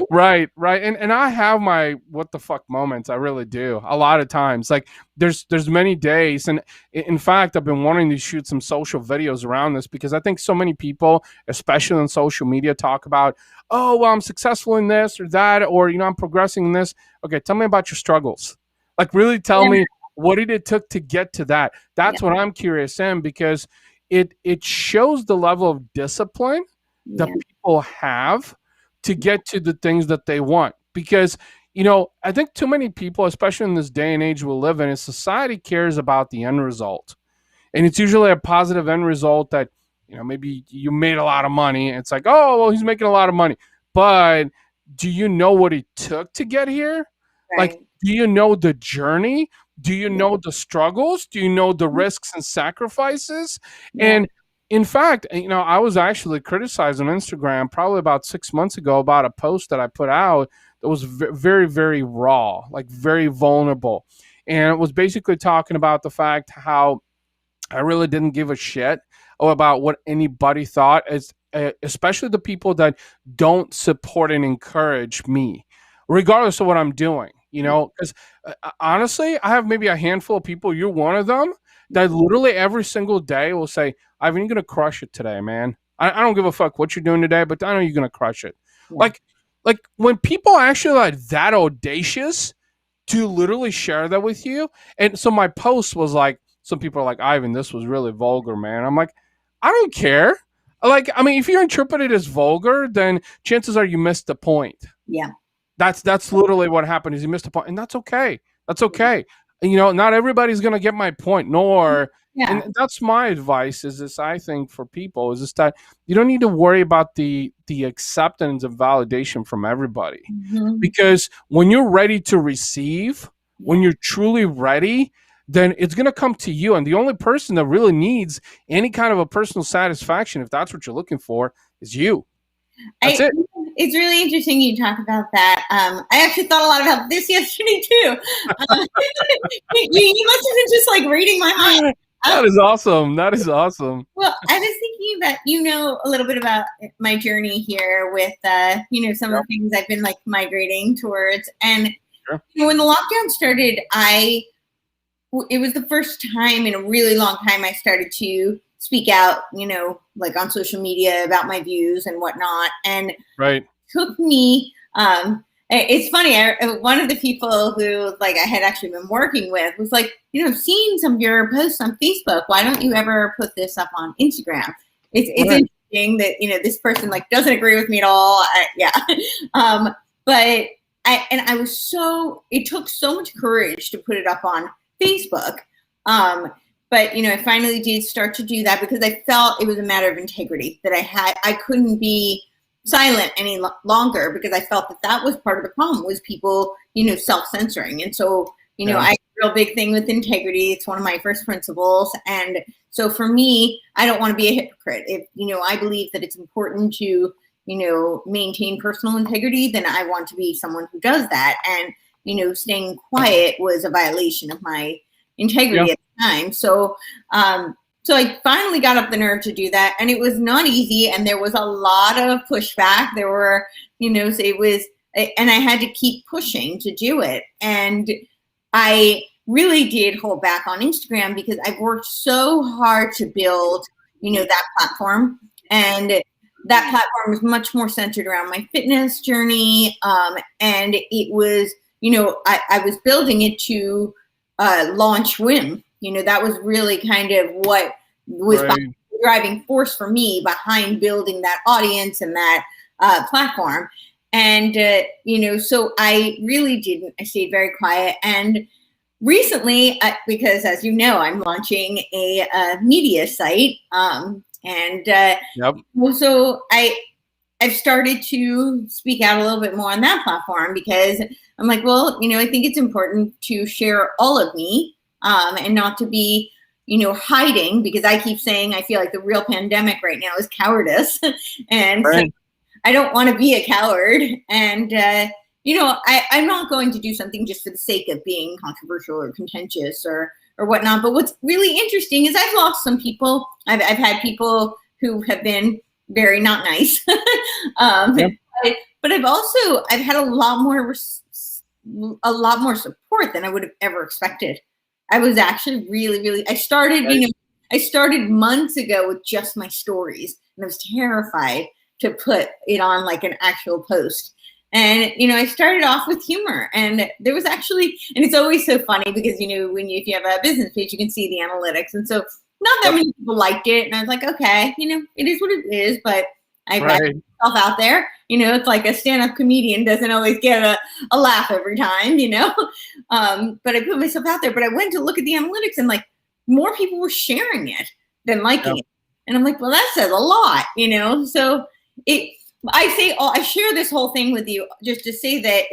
right, right. And I have my what the fuck moments. I really do. A lot of times. Like, there's many days, and in fact, I've been wanting to shoot some social videos around this, because I think so many people, especially on social media, talk about, oh well, I'm successful in this or that, or I'm progressing in this. Okay, tell me about your struggles. Like, really tell Yeah, me, what did it took to get to that? yeah, That's what I'm curious in, because it shows the level of discipline that yeah, people have to get to the things that they want. Because, I think too many people, especially in this day and age we live in, is society cares about the end result. And it's usually a positive end result that, maybe you made a lot of money. And it's like, oh, well, he's making a lot of money. But do you know what it took to get here? Like, right. do you know the journey? Do you Yeah, know the struggles? Do you know the risks and sacrifices? yeah, And in fact, I was actually criticized on Instagram probably about 6 months ago about a post that I put out that was very, very raw, like very vulnerable. And it was basically talking about the fact how I really didn't give a shit about what anybody thought, as especially the people that don't support and encourage me, regardless of what I'm doing. Because honestly, I have maybe a handful of people. You're one of them, that literally every single day will say, "Ivan, you're gonna crush it today, man. I don't give a fuck what you're doing today, but I know you're gonna crush it." yeah, Like, like when people actually like that audacious to literally share that with you. And so my post was like, some people are like, Ivan, this was really vulgar, man. I'm like, I don't care. Like, I mean, if you interpret it as vulgar, then chances are you missed the point. yeah, That's literally what happened, is you missed a point, and that's okay. That's okay. And, not everybody's gonna get my point, nor, and yeah, that's my advice, is this, I think, for people, is this, that you don't need to worry about the acceptance and validation from everybody. hmm, Because when you're ready to receive, when yeah. you're truly ready, then it's gonna come to you. And the only person that really needs any kind of a personal satisfaction, if that's what you're looking for, is you. That's I it. it's really interesting you talk about that. I actually thought a lot about this yesterday too. You must have been just like reading my mind. That is awesome. That is awesome. Well, I was thinking about, a little bit about my journey here with, some of Yep. the things I've been like migrating towards. And Sure. when the lockdown started, it was the first time in a really long time I started to speak out, like on social media about my views and whatnot. And Right. it took me, it's funny. One of the people who like I had actually been working with was like, seeing some of your posts on Facebook. Why don't you ever put this up on Instagram? It's Right. interesting that this person like doesn't agree with me at all. Yeah, but I was so it took so much courage to put it up on Facebook. But I finally did start to do that because I felt it was a matter of integrity that I couldn't be silent any longer because I felt that was part of the problem was people, self-censoring. And so, Yeah. I have a real big thing with integrity. It's one of my first principles. And so for me, I don't want to be a hypocrite. If, I believe that it's important to, maintain personal integrity, then I want to be someone who does that. And, staying quiet was a violation of my integrity at the time. So, so I finally got up the nerve to do that, and it was not easy, and there was a lot of pushback. There were, so it was, and I had to keep pushing to do it. And I really did hold back on Instagram because I've worked so hard to build, that platform. And that platform was much more centered around my fitness journey. And it was, I was building it to launch WIM. That was really kind of what was the driving force for me behind building that audience and that platform. And, so I really didn't. I stayed very quiet. And recently, because as you know, I'm launching a media site. So I've started to speak out a little bit more on that platform because I'm like, well, I think it's important to share all of me and not to be, hiding, because I keep saying I feel like the real pandemic right now is cowardice. And so I don't want to be a coward. And, I'm not going to do something just for the sake of being controversial or contentious or whatnot. But what's really interesting is I've lost some people. I've had people who have been very not nice. But I've had a lot more support than I would have ever expected. I was actually really, I started months ago with just my stories, and I was terrified to put it on like an actual post. And, I started off with humor, and there was actually, and it's always so funny because, if you have a business page, you can see the analytics. And so not that many people liked it. And I was like, okay, it is what it is, but I got myself out there. It's like a stand-up comedian doesn't always get a laugh every time, but I put myself out there. But I went to look at the analytics, and like more people were sharing it than liking it. And I'm like, well, that says a lot, So I share this whole thing with you just to say that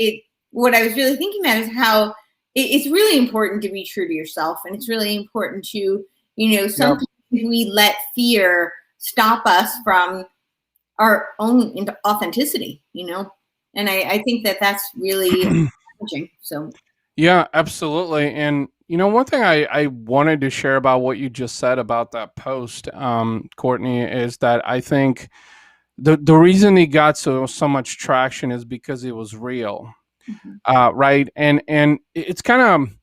what I was really thinking about is how it's really important to be true to yourself. And it's really important to, sometimes we let fear stop us from our own authenticity, and I think that that's really challenging. So yeah, absolutely. And one thing I wanted to share about what you just said about that post, Courtney, is that I think the reason it got so much traction is because it was real, right? And it's kind of,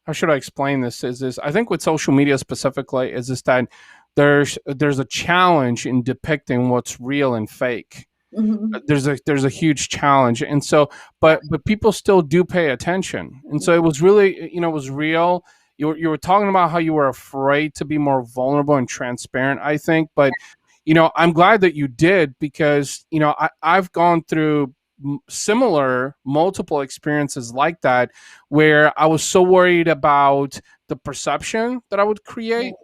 how should I explain this? Is this, I think with social media specifically, is this that there's a challenge in depicting what's real and fake. There's a huge challenge, and so but people still do pay attention, and so it was really, it was real. You were talking about how you were afraid to be more vulnerable and transparent, I think, but I'm glad that you did, because I've gone through similar multiple experiences like that, where I was so worried about the perception that I would create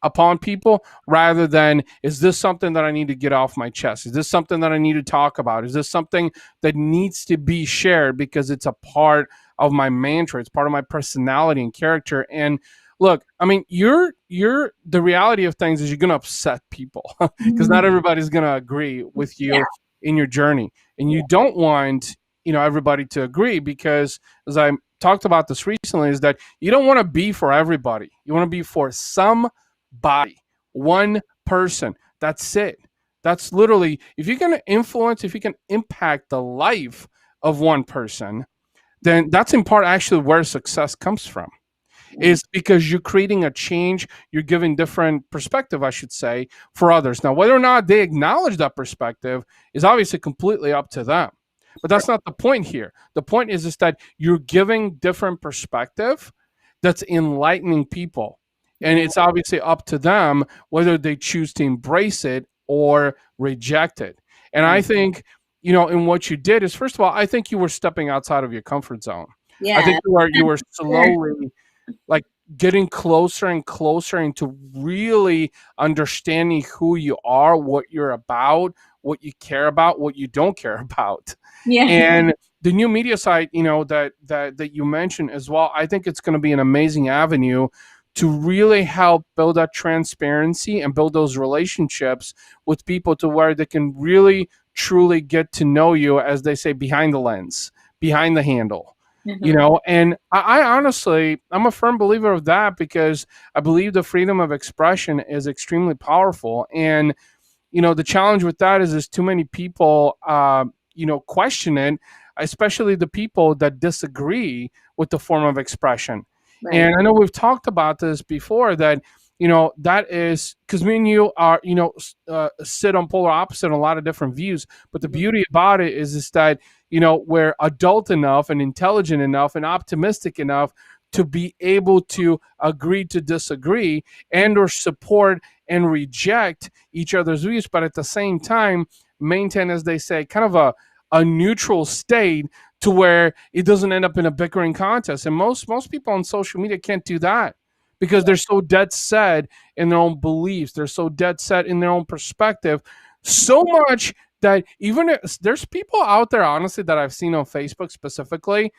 upon people, rather than, is this something that I need to get off my chest? Is this something that I need to talk about? Is this something that needs to be shared because it's a part of my mantra, it's part of my personality and character? And look, I mean, you're the reality of things is you're going to upset people because not everybody's going to agree with you. in your journey. And you don't want, everybody to agree, because as I talked about this recently, is that you don't want to be for everybody. You want to be for somebody, one person. That's it. That's literally, if you can influence, if you can impact the life of one person, then that's in part actually where success comes from, is because you're creating a change, you're giving different perspective, I should say, for others. Now, whether or not they acknowledge that perspective is obviously completely up to them. But that's not the point here. The point is that you're giving different perspective that's enlightening people. And it's obviously up to them whether they choose to embrace it or reject it. And I think, in what you did is, first of all, I think you were stepping outside of your comfort zone. I Yeah. think you were slowly, like, getting closer and closer into really understanding who you are, what you're about, what you care about, what you don't care about. Yeah. And the new media site, that you mentioned as well, I think it's going to be an amazing avenue to really help build that transparency and build those relationships with people, to where they can really truly get to know you, as they say, behind the lens, behind the handle. And I honestly, I'm a firm believer of that, because I believe the freedom of expression is extremely powerful. And the challenge with that is there's too many people question it, especially the people that disagree with the form of expression. Right. And I know we've talked about this before, that that is because me and you are, sit on polar opposite on a lot of different views. But the beauty about it is that, we're adult enough and intelligent enough and optimistic enough to be able to agree to disagree, and or support and reject each other's views, but at the same time maintain, as they say, kind of a neutral state, to where it doesn't end up in a bickering contest. And most people on social media can't do that, because they're so dead set in their own beliefs. They're so dead set in their own perspective, so much that even there's people out there, honestly, that I've seen on Facebook specifically,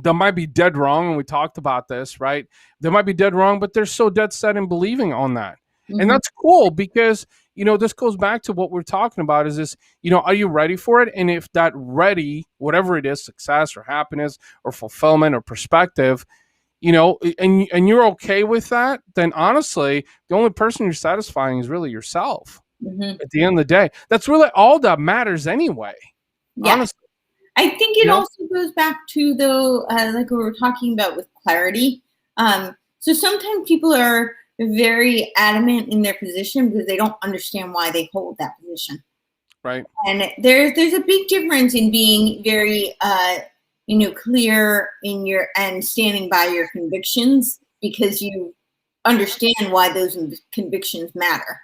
that might be dead wrong. And we talked about this, right? They might be dead wrong, but they're so dead set in believing on that. And that's cool, because, this goes back to what we're talking about, is this, are you ready for it? And if that ready, whatever it is, success or happiness or fulfillment or perspective, and you're okay with that, then honestly, the only person you're satisfying is really yourself. At the end of the day, that's really all that matters anyway. Yeah. Honestly. I think it also goes back to, though, like we were talking about with clarity. So sometimes people are very adamant in their position because they don't understand why they hold that position. Right. And there's a big difference in being very clear in your and standing by your convictions, because you understand why those convictions matter.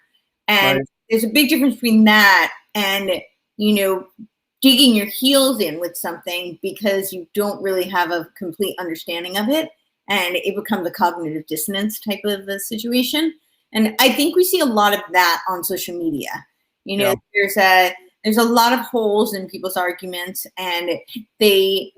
And there's a big difference between that and digging your heels in with something because you don't really have a complete understanding of it, and it becomes a cognitive dissonance type of a situation. And I think we see a lot of that on social media. There's a lot of holes in people's arguments, and they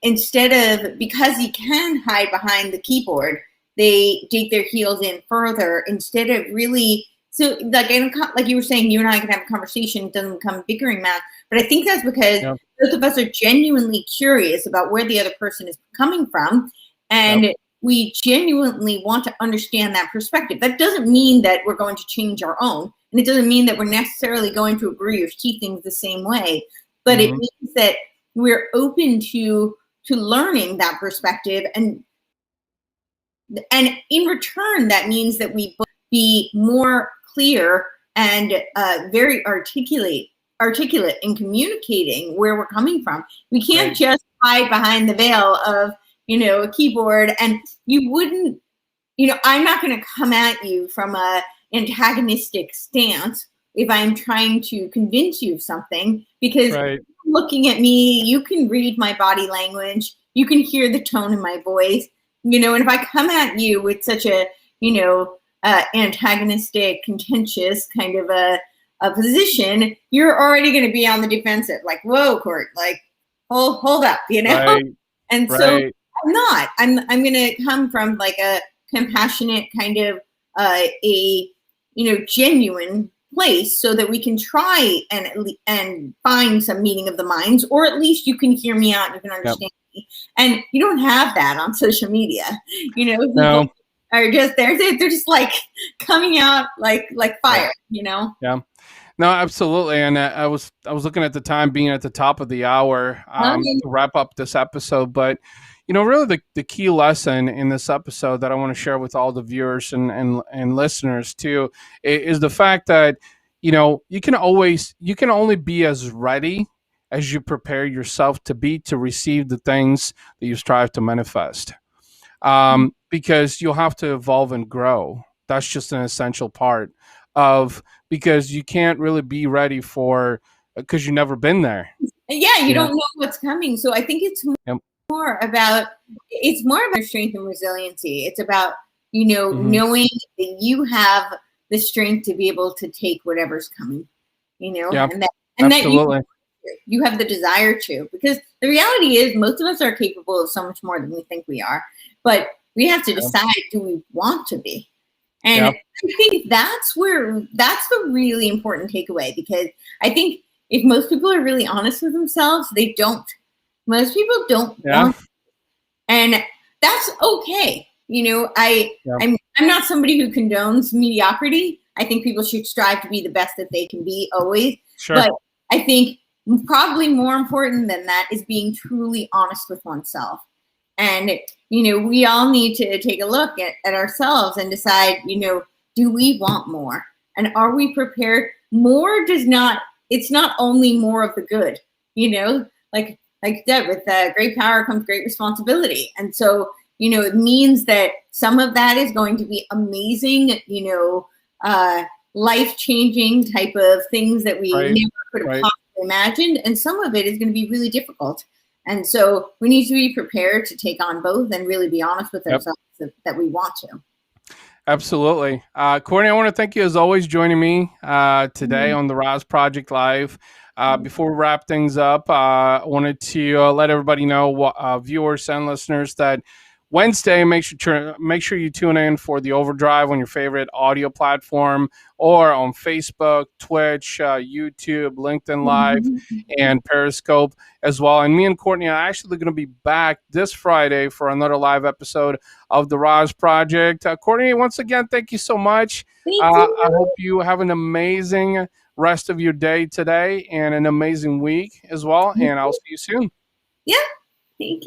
instead of, because you can hide behind the keyboard, they dig their heels in further instead of really. So, like you were saying, you and I can have a conversation. It doesn't become bickering match. But I think that's because both of us are genuinely curious about where the other person is coming from. And we genuinely want to understand that perspective. That doesn't mean that we're going to change our own. And it doesn't mean that we're necessarily going to agree or see things the same way. But it means that we're open to learning that perspective. And in return, that means that we be more clear and very articulate in communicating where we're coming from. We can't just hide behind the veil of, a keyboard, and you wouldn't, I'm not going to come at you from a antagonistic stance if I'm trying to convince you of something, because looking at me, you can read my body language, you can hear the tone in my voice, and if I come at you with such a, antagonistic, contentious kind of a position, you're already going to be on the defensive. Like, whoa, Court, like, hold up, And so I'm not. I'm going to come from like a compassionate kind of a genuine place so that we can try and find some meeting of the minds, or at least you can hear me out and you can Yep. understand me. And you don't have that on social media. People No. are just they're just like coming out like Yep. fire. Yeah. No, absolutely. And I was looking at the time being at the top of the hour Okay. to wrap up this episode. But really the key lesson in this episode that I want to share with all the viewers and listeners too is the fact that you can only be as ready as you prepare yourself to be to receive the things that you strive to manifest. Because you'll have to evolve and grow. That's just an essential part of, because you can't really be ready for, because you've never been there. Yeah, you You know. don't know what's coming. So I think Yep. more about strength and resiliency. It's about Hmm. knowing that you have the strength to be able to take whatever's coming, Yeah. and that Absolutely. you have the desire to, because the reality is most of us are capable of so much more than we think we are, but we have to Yeah. decide, do we want to be? And Yeah. I think that's the really important takeaway, because I think if most people are really honest with themselves, they don't. Most people don't Yeah. want, and that's okay. Yeah. I'm not somebody who condones mediocrity. I think people should strive to be the best that they can be always. Sure. But I think probably more important than that is being truly honest with oneself. And we all need to take a look at ourselves and decide, do we want more? And are we prepared? More does not, it's not only more of the good, like you said, with great power comes great responsibility. And so, it means that some of that is going to be amazing, life changing type of things that we Right. never could have Right. possibly imagined. And some of it is going to be really difficult. And so we need to be prepared to take on both and really be honest with Yep. ourselves that we want to. Absolutely. Courtney, I want to thank you as always joining me today on the RAS Project Live. Before we wrap things up, I wanted to let everybody know, viewers and listeners, that Wednesday, make sure you tune in for the Overdrive on your favorite audio platform, or on Facebook, Twitch, YouTube, LinkedIn Live, and Periscope as well. And me and Courtney are actually going to be back this Friday for another live episode of the RAS Project. Courtney, once again, thank you so much. Thank you. I hope you have an amazing rest of your day today and an amazing week as well. And I'll see you soon. Yeah. Thank you.